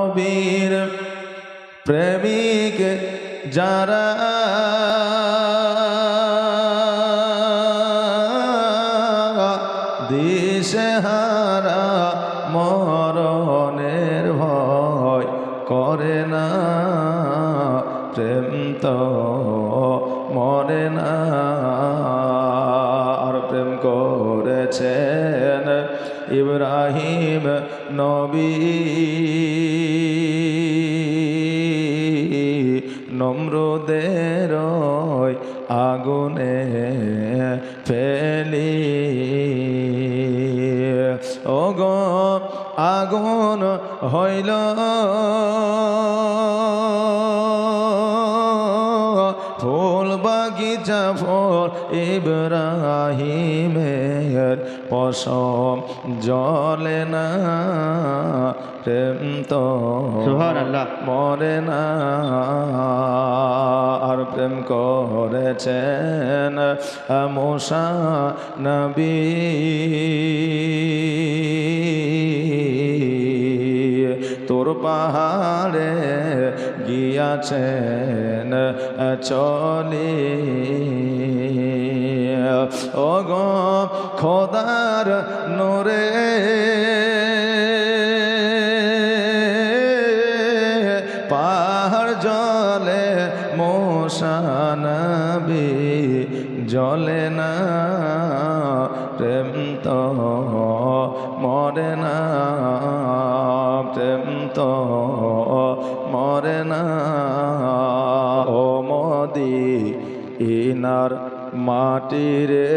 নবীর প্রেমিক যারা দিশেহারা মরণের ভয় করে না, প্রেম তো মরে না। আর প্রেম করেছেন ইব্রাহিম নবী, নমরুদের আগুনে ফেলি। ওগো আগুন হইল ফুল বাগিচা ফুল ইব্রাহিমের পশম জ্বলে না, প্রেম তো সুবহানাল্লাহ মরে না। আর প্রেম করেছেন মুসা নবী, তোর পাহাড়ে গিয়াছেন চলি। ও গো খোদার নূরে পাহাড় জলে মুসা নবী জ্বলে না, প্রেম তো মরে না, প্রেম তো মরে না। ও মদিনার মাটি রে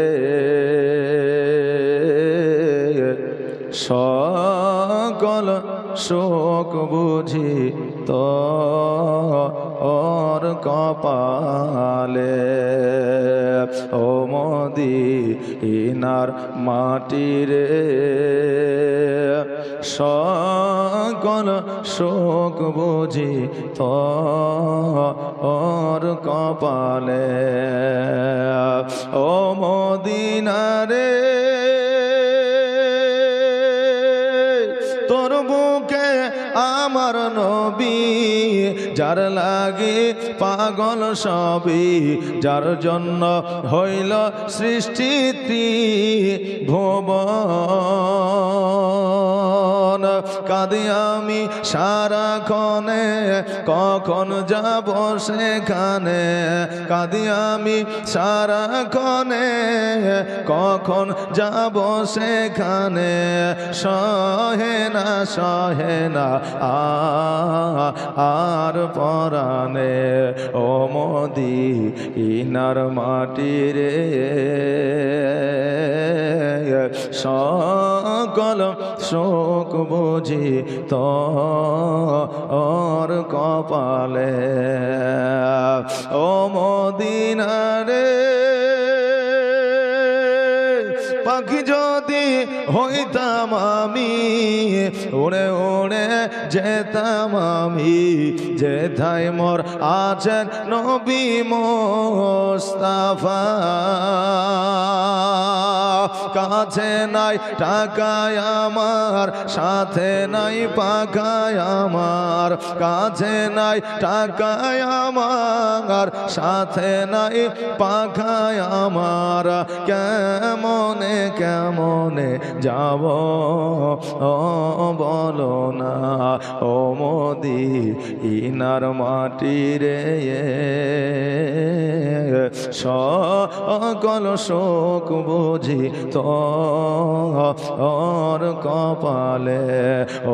সকল শোক বুঝি তো ওর কপালে। ও মদিনার মাটি রে সকল শোক বুঝি তো ওর কপালে। ও মদিনা রে তোর বুকে আমার নবী, যার লাগে পাগল সবই, যার জন্য হইল সৃষ্টি ত্রিভুবন। কাঁদি আমি সারাক্ষণে, কখন যাব সেখানে, কাঁদি আমি সারাক্ষণে, কখন যাব সেখানে। সহে না সহে না আর পরাণে, ও মদিনার মাটি রে সকল শোক বুঝি তো ওর কপালে। ও মদিনা রে পাখি যদি হইতাম আমি, উড়ে উড়ে যেতাম আমি, যেথায় মোর আছেন নবী মুস্তাফা। কাছে নাই টাকায় আমার, সাথে নাই পাখায় আমার, কাছে নাই টাকায় আমার, সাথে নাই পাখায় আমার। কেমনে কেমনে যাব ও বলো না, ও মদিনার মাটি রে সকল শোক বুঝি তো ওর কপালে।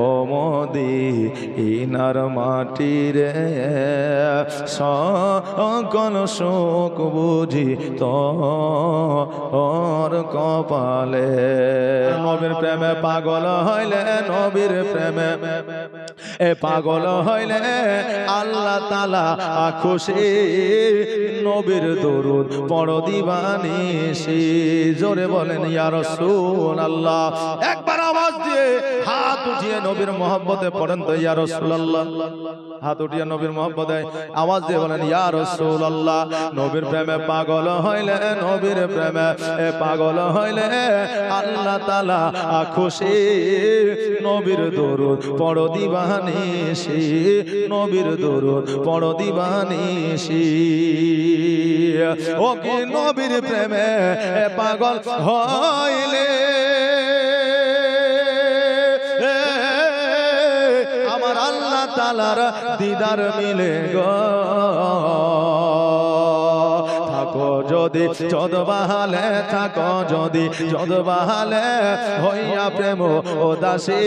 ও মদিনার মাটি রে সকল শোক বুঝি তো ওর কপালে। নবীর প্রেমে পাগল হইলে, নবীর প্রেমে পাগল হইলে আল্লাহ তাআলা খুশি। নবীর দরুদ পড়ো দিবানিশি, জোরে বলেন ইয়া রাসূলুল্লাহ। একবার আওয়াজ দিয়ে হাত উঠিয়ে নবীর মহব্বতে পড়েন তো ইয়া রাসূলুল্লাহ। হাত উঠিয়ে নবীর মহব্বতে আওয়াজ দিয়ে বলেন ইয়া রাসূলুল্লাহ। নবীর প্রেমে পাগল হইলে, নবীর প্রেমে পাগল হইলে আল্লাহ তাআলা খুশি। নবীর নবীর দরুদ পড়ো দিবানিশি নবীর দরুদ পড়ো দিবানিশি ও কি নবীর প্রেমে পাগল হইলে আমার আল্লাহ তাআলার দিদার মিলে গো থাকো যদি যদবাহালে থাকো যদি যদবাহালে হইয়া প্রেম উদাসী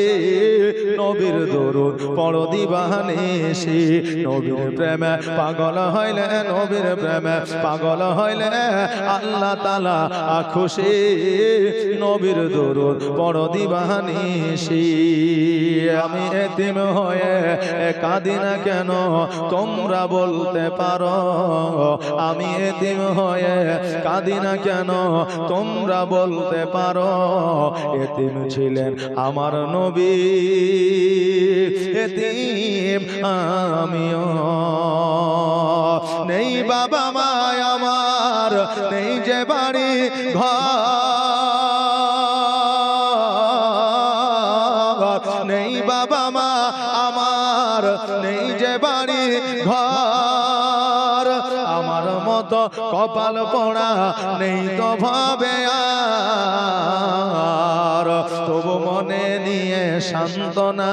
নবীর দরুদ পড়ো দিবানিশি নবীর প্রেমে পাগল হইলে নবীর প্রেমে পাগল হইলে আল্লাহ তাআলা খুশি নবীর দরুদ পড়ো দিবানিশি আমি এতিম হয়ে কাঁদি না কেন তোমরা বলতে পারো আমি এতিম হয়ে কাঁদি না কেন তোমরা বলতে পারো এতিম ছিলেন আমার নবী এতিম আমিও নেই বাবা মা আমার নেই যে বাড়ি ঘর নেই বাবা মা আমার নেই যে বাড়ি ঘর আমার মতো কপাল পোড়া নেই তো ভাবে আর তবু মনে নিয়ে সান্ত্বনা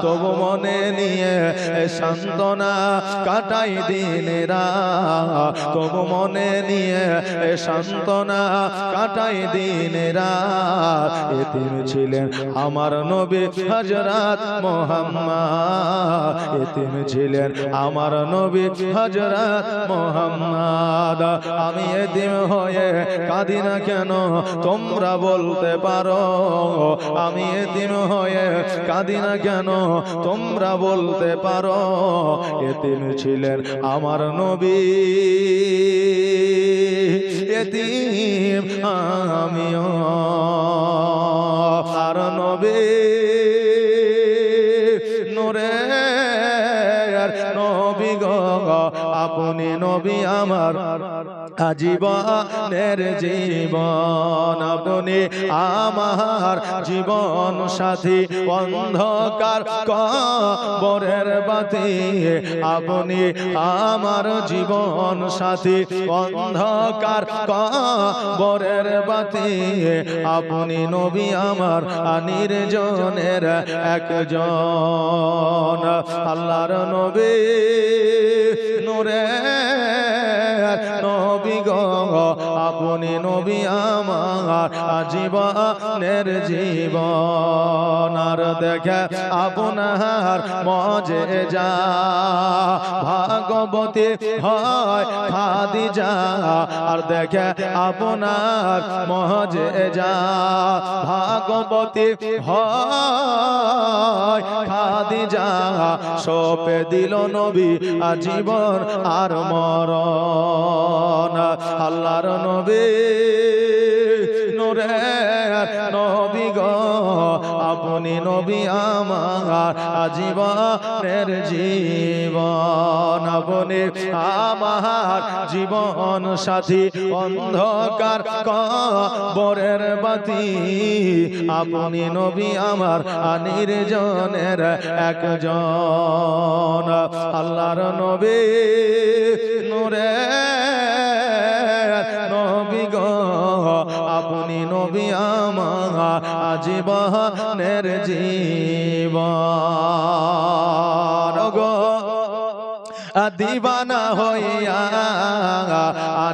তবু মনে নিয়ে সান্ত্বনা কাটাই দিনেরা তবু মনে নিয়ে সান্ত্বনা কাটাই দিনেরা এতিম ছিলেন আমার নবী হযরত মুহাম্মদ এতিম ছিলেন আমার নবী হযরত মুহাম্মদ আমি এতিম হয়ে কাঁদি না কেন তোমরা বলতে পারো আমি এতিম হয়ে কাঁদি না কেন তোমরা বলতে পারো এতিম ছিলেন আমার নবী এতিম আমিও আর নবী নূরের নবী গো আপনি নবী আমার আজীবনের জীবন আপনি আমার জীবন সাথী অন্ধকার কবরের বাতি আপনি আমার জীবন সাথী অন্ধকার কবরের বাতি আপনি নবী আমার নির্জনের একজন আল্লাহর নবী নূরের নবী গো আপনি নবী আমার জীবনের জীবন আর দেখে আপনার মজেজা ভাগবতী হয় খাদিজা আর দেখে আপনার মজেজা ভাগবতী হয় খাদিজা সপে দিল নবী আজীবন আর মরণ আল্লাহর নবী নূরের নবী গো আপনি নবী আমার আজীবনের জীবন আপনি আমার জীবন সাথী অন্ধকার কবরের বাতি আপনি নবী আমার নির্জনের একজন আল্লাহর নবী নূরের নবী গো আপনি নবী আমার জীবনের জীবন গো দিবানা হইয়া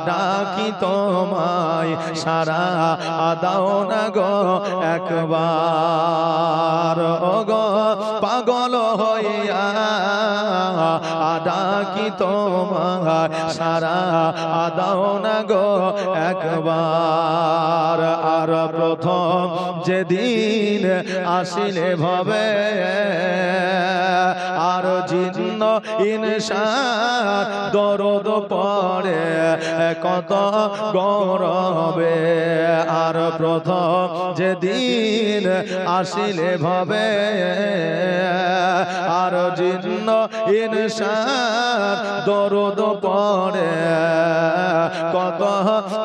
ডাকি তোমায় সারা দাও না গো একবার গো পাগল হইয়া ডাকি তোমায় সারা দাও না গো একবার আর প্রথম যেদিন আসিলে ভবে আর জিন্ন ইনসান দরদ পড়ে কত গৌরবে আর প্রথম যেদিন আসিলে ভবে আর জিন্ন জিন্ন ইনসান দরুদ পড়ে কত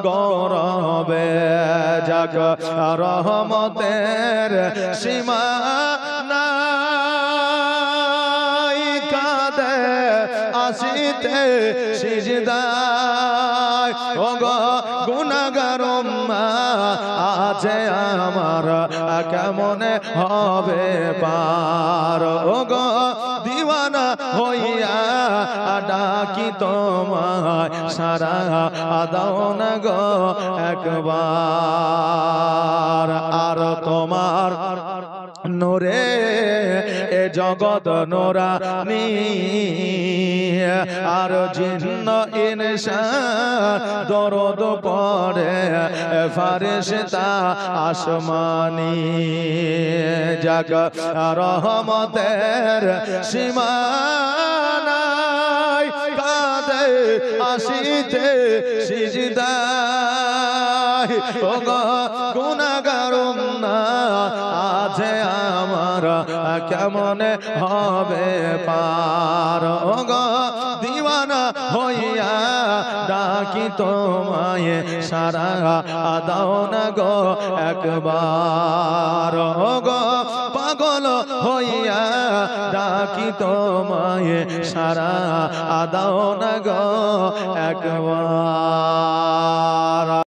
গৌরবে জাগ রহমতের সীমা নাই কাঁদে আসিতে সিজদায় ওগো গুনাহগার আছে আমার কেমনে হবে পার ওগো দিওয়ানা হইয়া ডাকি তোমায় সারা দাও না গো একবার আর তোমার নূরে এ জগৎ নূরানি আর জিন্ন ইনসান দরদ পড়ে ফারিস্তা আসমানি জাগ রহমতের সীমা নাই কাঁদে আসিতে সিজদায় ওগো গুনাহগার আছে আমার কেমনে হবে পার ওগো দিওয়ানা হইয়া ডাকি তোমায় সারা দাও না গো একবার ওগো পাগল হইয়া ডাকি তোমায় সারা দাও না গো একবার।